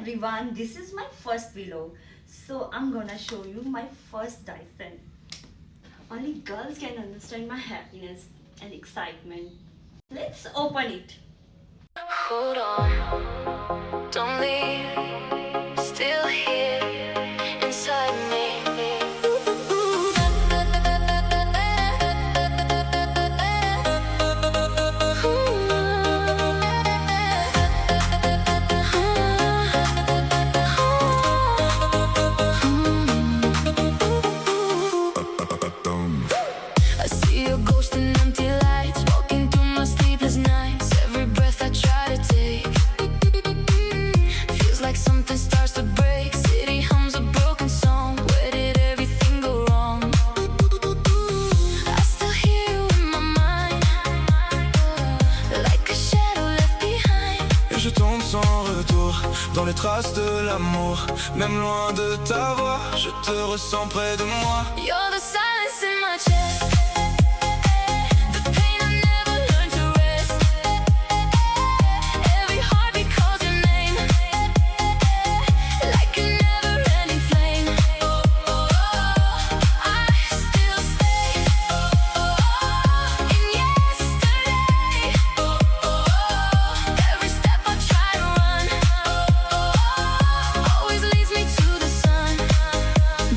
everyone, this is my first vlog. So I'm gonna show you my first Dyson. Only girls can understand my happiness and excitement. Let's open it. Hold on, don't leave, still here inside me. I see a ghost in empty lights, walking through my sleepless nights. Every breath I try to take feels like something starts to break. City hums a broken song. Where did everything go wrong? I still hear you in my mind, like a shadow left behind. Et je tombe sans retour dans les traces de l'amour. Même loin de ta voix, je te ressens près de moi. You're the silence in my chest, the pain I never learned to rest. Every heartbeat calls your name, like a never-ending flame. I still stay in yesterday. Every step I try to run always leads me to the sun.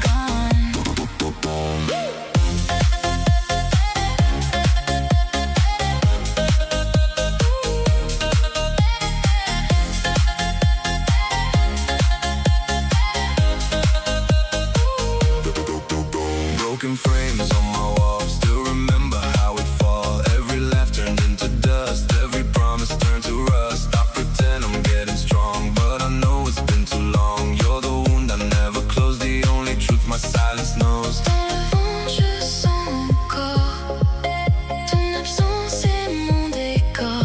Gone. Broken frames on my wall, still remember how it fall. Every laugh turned into dust, every promise turned to rust. I pretend I'm getting strong, but I know it's been too long. You're the wound I never closed, the only truth my silence knows. Dans le vent, je sens encore ton absence et mon décor.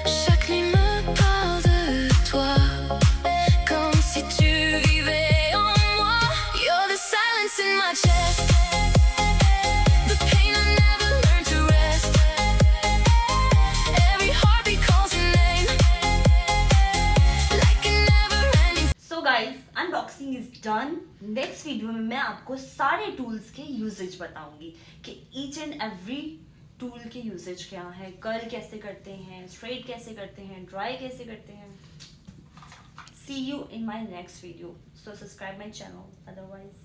Chaque nuit me parle de toi, comme si tu vivais en moi. You're the silence in my chest, the pain I never learned to rest. Every heartbeat calls your name, like a never-ending. So guys, unboxing is done. Next video में मैं आपको सारे tools के usage बताऊंगी कि each and every tool के usage क्या है, कर्ल कैसे करते हैं, स्ट्रेट कैसे करते हैं, ड्राई कैसे करते हैं. See you in my next video. So subscribe my channel. Otherwise,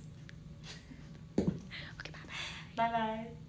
okay, bye bye. Bye bye.